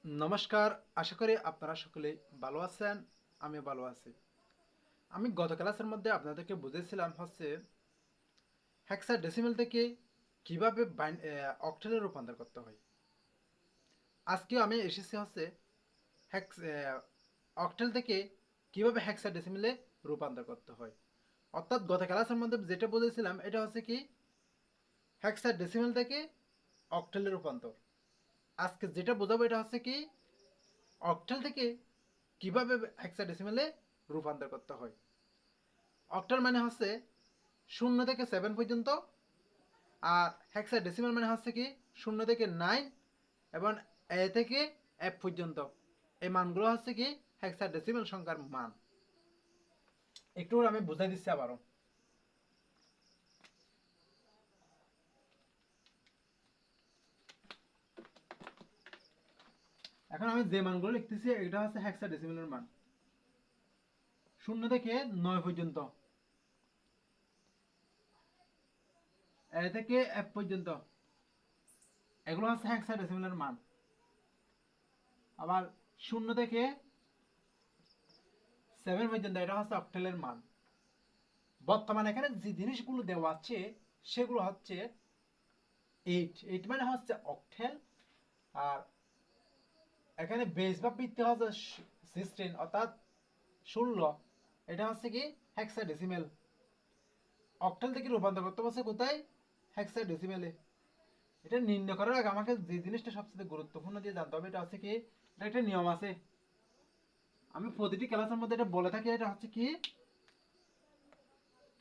নমস্কার, আশা করি আপনারা সকলেই ভালো আছেন। আমিও ভালো আছি। আমি গত ক্লাসের মধ্যে আপনাদেরকে বুঝিয়েছিলাম হেক্সাডেসিমেল থেকে কিভাবে অক্টেলে রূপান্তর করতে হয়। আজকেও আমি এসেছি হেক্স অক্টেল থেকে কিভাবে হেক্সাডেসিমেলে রূপান্তর করতে হয়। অর্থাৎ গত ক্লাসের মধ্যে যেটা বুঝেছিলাম এটা হচ্ছে কি হেক্সাডেসিমেল থেকে অক্টেলে রূপান্তর। আজকে যেটা বোঝাবো এটা হচ্ছে কি অক্টেল থেকে কিভাবে হেক্সাডেসিমেলে রূপান্তর করতে হয়। অক্টাল মানে হচ্ছে 0 থেকে 7 পর্যন্ত, আর হেক্সাডেসিমাল মানে হচ্ছে কি 0 থেকে 9 এবং A থেকে F পর্যন্ত। এই মানগুলো হচ্ছে কি হেক্সাডেসিমাল সংখ্যার মান। একটু আমি বুঝাই দিচ্ছি আবারও। এখন আমি যে মানগুলো লিখতেছি এটা হচ্ছে হেক্সাডেসিমালের মান 0 থেকে 9 পর্যন্ত, A থেকে F পর্যন্ত। এগুলো হচ্ছে হেক্সাডেসিমালের মান। আবার 0 থেকে 7 পর্যন্ত এটা হচ্ছে অক্টেলের মান। বর্তমানে এখানে যে জিনিসগুলো দেওয়া আছে সেগুলো হচ্ছে 8 মানে হচ্ছে অক্টেল। আর এখানে বেস বা ভিত্তি হচ্ছে 16 অর্থাৎ 16। এটা হচ্ছে কি হেক্সাডেসিমেল। অক্টেল থেকে রূপান্তর করতে বলছে কোথায়? হেক্সাডেসিমেলে। এটা নির্ণয় করার আগে আমাকে যে জিনিসটা সবচেয়ে গুরুত্বপূর্ণ দিয়ে জানতে হবে এটা হচ্ছে কি এটা একটা নিয়ম আছে। আমি প্রতিটি ক্লাসের মধ্যে এটা বলে থাকি। এটা হচ্ছে কি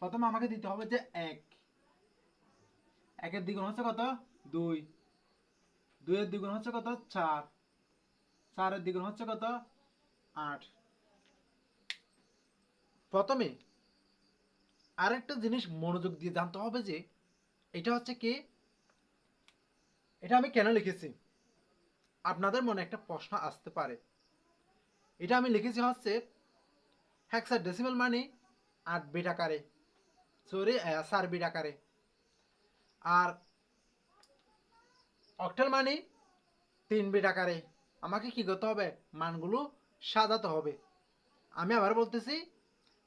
প্রথমে আমাকে দিতে হবে যে একের দ্বিগুণ হচ্ছে কত? 2। 2 এর দ্বিগুণ হচ্ছে কত? 4। 4 এর দ্বিগুণ হচ্ছে কত? 8। প্রথমে আরেকটা জিনিস মনোযোগ দিয়ে জানতে হবে যে এটা হচ্ছে কি এটা আমি কেন লিখেছি। আপনাদের মনে একটা প্রশ্ন আসতে পারে। এটা আমি লিখেছি হেক্সাডেসিমাল মানে 8 বিট আকারে, সরি 4 বিট আকারে। আর অক্টাল মানে 3 বিট আকারে। আমাকে কি করতে হবে? মানগুলো সাজাতে হবে। আমি আবার বলতেছি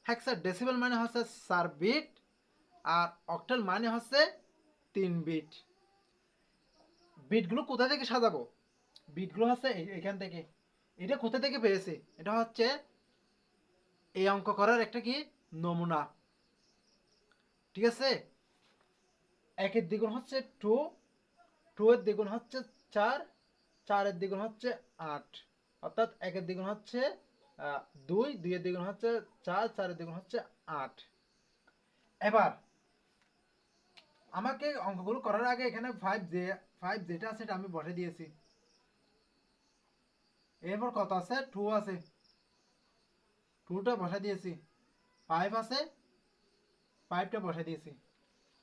হেক্সাডেসিমাল মানে হচ্ছে 4 বিট, আর অক্টাল মানে হচ্ছে 3 বিট। বিটগুলো কোথা থেকে সাজাবো? বিটগুলো হচ্ছে এখান থেকে। এটা কোথা থেকে পেয়েছে? এটা হচ্ছে এই অঙ্ক করার একটা কি নমুনা। ঠিক আছে? একের দ্বিগুণ হচ্ছে 2, 2 এর দ্বিগুণ হচ্ছে 4, 4 এর দ্বিগুণ হচ্ছে 8। অর্থাৎ একের দ্বিগুণ হচ্ছে 2, 2 এর দ্বিগুণ হচ্ছে 4, 4 এর দ্বিগুণ হচ্ছে 8। এবার আমাকে অঙ্কগুলো করার আগে এখানে 5 যেটা আছে সেটা আমি বসে দিয়েছি। এরপর কত আছে? 2 আছে, 2টা বসে দিয়েছি। 5 আছে, 5টা বসে দিয়েছি।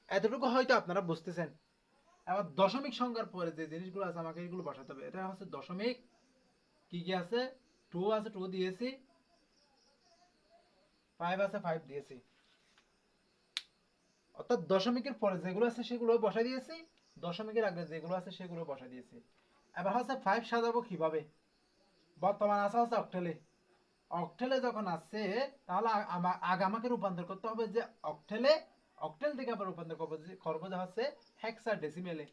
এতটুকু হয়তো আপনারা বুঝতেছেন। এবার দশমিক সংখ্যার পরে যে জিনিসগুলো আছে আমাকে এগুলো বসাতে হবে। এটা হচ্ছে দশমিক। কি কি আছে? 2 আছে, 2 দিয়েছি। 5 আছে, 5 দিয়েছি। অর্থাৎ দশমিকের পরে যেগুলো আছে সেগুলো বসাই দিয়েছি, দশমিকের আগে যেগুলো আছে সেগুলো বসাই দিয়েছি। এবার 5 সাজাবো কিভাবে? বর্তমান আছে অক্টেলে। অক্টেলে যখন আছে তাহলে আগে আমাকে রূপান্তর করতে হবে যে অক্টেলে। অক্টেল থেকে আবার রূপান্তর করবো যে হচ্ছে হেক্সাডেসিমেলে।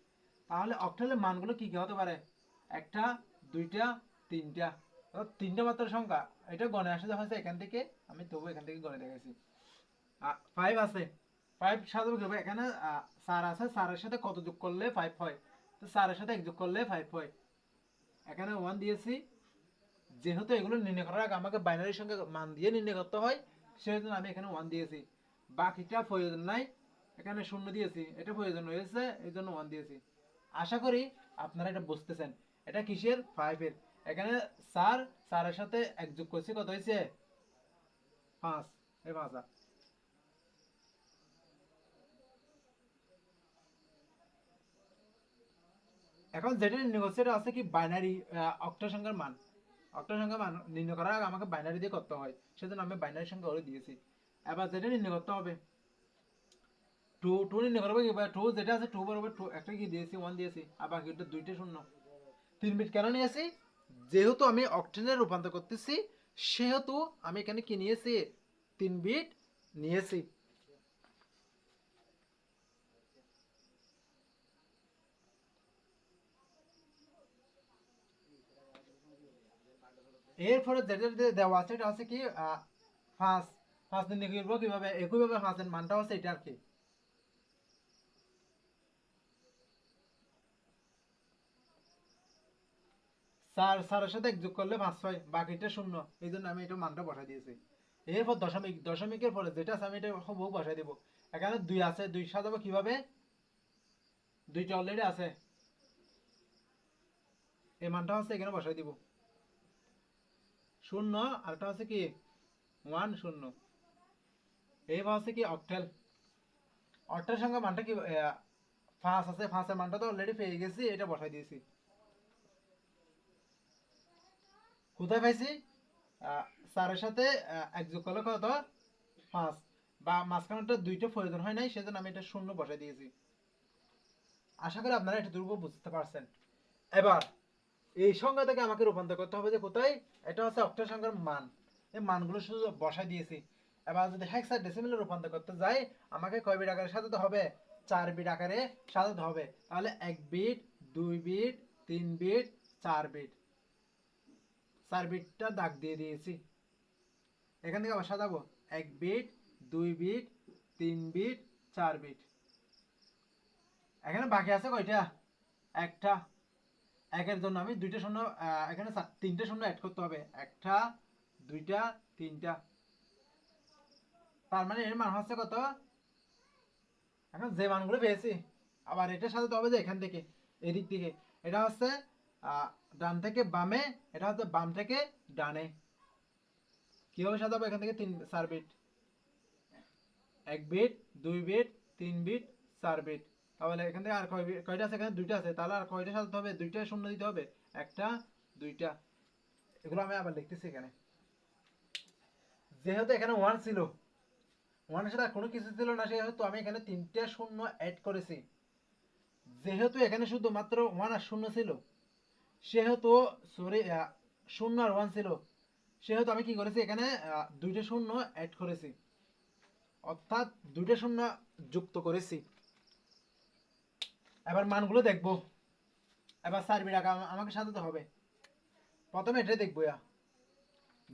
তাহলে অক্টেলের মানগুলো কি কি হতে পারে? একটা, দুইটা, তিনটা। অর্থাৎ তিনটা মাত্র সংখ্যা। এটা গণে আসে হচ্ছে এখান থেকে। আমি তবু এখান থেকে গণে দেখাইছি। 5 আছে, 5 সাজাবো কিভাবে? এখানে 4 আছে, 4 এর সাথে কত যোগ করলে 5 হয়? তো 4 এর সাথে 1 যোগ করলে 5 হয়। এখানে 1 দিয়েছি। যেহেতু এগুলো নির্ণয় করার আগে আমাকে বাইনারি সংখ্যা মান দিয়ে নির্ণয় করতে হয়, সেজন্য আমি এখানে 1 দিয়েছি। বাকিটা প্রয়োজন নাই। এখানে 0 দিয়েছি, এটা প্রয়োজন হয়েছে এই জন্য 1 দিয়েছি। আশা করি আপনারা এটা বুঝতেছেন। এটা কিসের? 5 এর। এখানে 4, 4 এর সাথে 1 যোগ করছি, কত হয়েছে? 5। এই 5। এখন যেটা নির্ণয় করছে এটা আছে কি বাইনারি অক্টা সংখ্যার মান। অক্টা সংখ্যার মান নির্ণয় করার আগে আমাকে বাইনারি দিয়ে করতে হয়, সেজন্য আমি বাইনারি সংখ্যা ওরে দিয়েছি। এবার যেটা নির্ণয় করতে হবে, টু টু নির্ণয় করবো কি? টু যেটা আছে টু বরাবর টু একটা কি দিয়েছি? 1 দিয়েছি। আর বাকি দুইটা শূন্য। 3 বিট কেন নিয়েছি? যেহেতু আমি অক্টেলে রূপান্তর করতেছি, সেহেতু আমি এখানে কি নিয়েছি, 3 বিট নিয়েছি। এরপরে যেটা দেওয়া আছে এটা হচ্ছে কি, পাঁচ। পাঁচ নির্ণয় করবো কিভাবে, একইভাবে পাঁচের মানটা হচ্ছে এটা আর কি। চারের সাথে 1 যোগ করলে 5 হয়, বাকিটা শূন্য। এই জন্য আমি এটা মানটা বসাই দিয়েছি। এরপর দশমিক, দশমিকের পরে যেটা আছে আমি এটা হুবহু বসাই দেবো। এখানে 2 আছে, 2 সাজাবো কিভাবে, 2টা অলরেডি আছে, এই মানটা হচ্ছে এখানে বসাই দিব। শূন্য, আরেকটা হচ্ছে কি 1 শূন্য। এইবার হচ্ছে কি অক্টেল। অক্টেল সংখ্যা মানটা কি, 5 আছে, 5 এর মানটা তো অলরেডি পেয়ে গেছি, এটা বসাই দিয়েছি। কোথায় পাইছি, চারের সাথে 1 যোগ করলে কত, 5। বা মাঝখানটা 2টা প্রয়োজন হয় নাই, সেজন্য আমি এটা শূন্য বসাই দিয়েছি। আশা করি আপনারা এটা দুর্ব বুঝতে পারছেন। এবার এই সংখ্যা থেকে আমাকে রূপান্তর করতে হবে যে কোথায়, এটা হচ্ছে অক্টেল সংখ্যার মান। এই মানগুলো শুধু বসাই দিয়েছি। এবার যদি হেক্সাডেসিমেলে রূপান্তর করতে যাই, আমাকে কয় বিট আকারে সাজাতে হবে, 4 বিট আকারে সাজাতে হবে। তাহলে 1 বিট, 2 বিট, 3 বিট, 4 বিট, 4 বিটটা দাগ দিয়ে দিয়েছি। এখান থেকে আবার সাজাবো 1 বিট, 2 বিট, 3 বিট, 4 বিট। এখানে বাকি আছে কয়টা, একটা। একের জন্য আমি 2টা শূন্য, এখানে 3টে শূন্য অ্যাড করতে হবে, একটা, 2টা, 3টা। তার মানে এর মান হচ্ছে কত, এখন যে মানগুলো পেয়েছি, আবার এটার সাথে তো হবে যে এখান থেকে এদিক থেকে, এটা হচ্ছে ডান থেকে বামে, এটা হচ্ছে বাম থেকে ডানে। কিভাবে সাজাবো, এখান থেকে 4 beat, 1 beat, 2 beat, 3 beat, 4 beat. তাহলে এখান থেকে আর কয়টা আছে, এখানে 2টা আছে, তাহলে আর কয়টা সাজাতে হবে, 2টা শূন্য দিতে হবে, একটা, 2টা। এগুলো আমি আবার লিখতেছি এখানে। যেহেতু এখানে 1 ছিল, 1 এর সাথে কোনো কিছু ছিল না, সেহেতু আমি এখানে 3টে শূন্য অ্যাড করেছি। যেহেতু এখানে শুধুমাত্র 1 আর 0 ছিল, সেহেতু সরি, 0 আর 1 ছিল, সেহেতু আমি কি করেছি, এখানে 2টে শূন্য অ্যাড করেছি, অর্থাৎ 2টে শূন্য যুক্ত করেছি। এবার মানগুলো দেখবো। এবার 4 বিট আগে আমাকে সাজাতে হবে। প্রথমে এটাই দেখবো,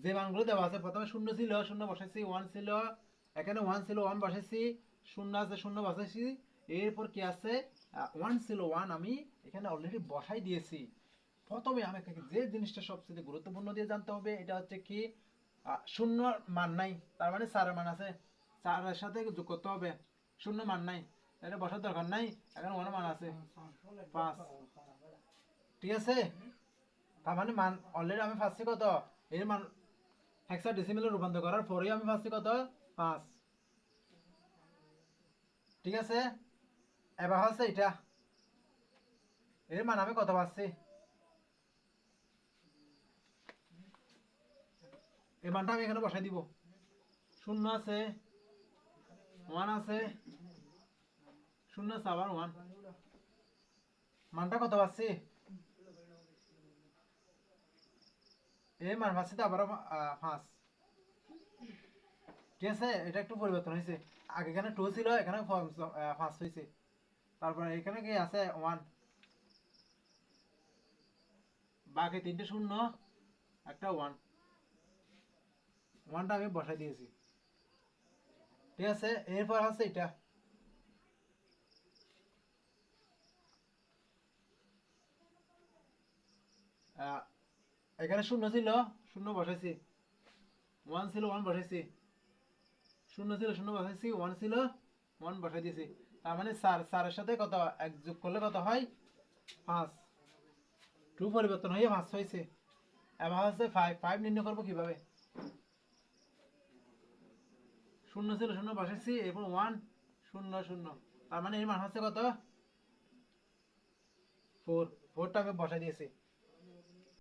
যে মানগুলো দেওয়া আছে, প্রথমে 0 ছিল, 0 বসাইছি, 1 ছিল, এখানে 1 ছিল, 1 বসাইছি, 0 আছে, 0 বসাইছি। এরপর কি আছে, 1 ছিল, 1 আমি এখানে অলরেডি বসাই দিয়েছি। প্রথমে আমাকে যে জিনিসটা সবচেয়ে গুরুত্বপূর্ণ দিয়ে জানতে হবে, এটা হচ্ছে কি, 0 মান নাই, তার মানে 4 মান আছে, 4 সাথে যোগ করতে হবে। 0 মান নাই, এটা বসার দরকার নাই। এখানে 1 মান আছে, 5। ঠিক আছে, তার মানে মান অলরেডি আমি পাচ্ছি কত, এর মান হেক্সাডেসিমেলে রূপান্তর করার পরেই আমি পাচ্ছি কত, 5। ঠিক আছে, এবার হচ্ছে এটা, এর মান আমি কত পাচ্ছি, এই মানটা আমি এখানে বসাই দিব। 0 আছে, 1 আছে, 0 আছে, আবার 1, মানটা কত পাচ্ছি, এই মান পাচ্ছি তো আবারও 5। ঠিক আছে, এটা একটু পরিবর্তন হয়েছে, আগে এখানে 2 ছিল, এখানে 5 হয়েছে। তারপরে এখানে কি আছে 1, বাকি 3টে শূন্য, একটা 1, 1টা আমি বসাই দিয়েছি। ঠিক আছে, এরপর হচ্ছে এটা, আহ, এখানে 0 ছিল, 0 বসাইছি, 1 ছিল, 1 বসাইছি, 0 ছিল, 0 বসাইছি, 1 ছিল, 1 বসাই দিয়েছি। তার মানে 4 এর সাথে কত 1 যোগ করলে কত হয়, 5। 2 পরিবর্তন হয়ে 5 হয়েছে। এবার হচ্ছে 5 নির্ণয় করবো কিভাবে, 0 ছিল, 0 বসাইছি, এরপর 1, 0, 0, তার মানে এর মান হচ্ছে কত, 4। 4টা আমি বসাই দিয়েছি।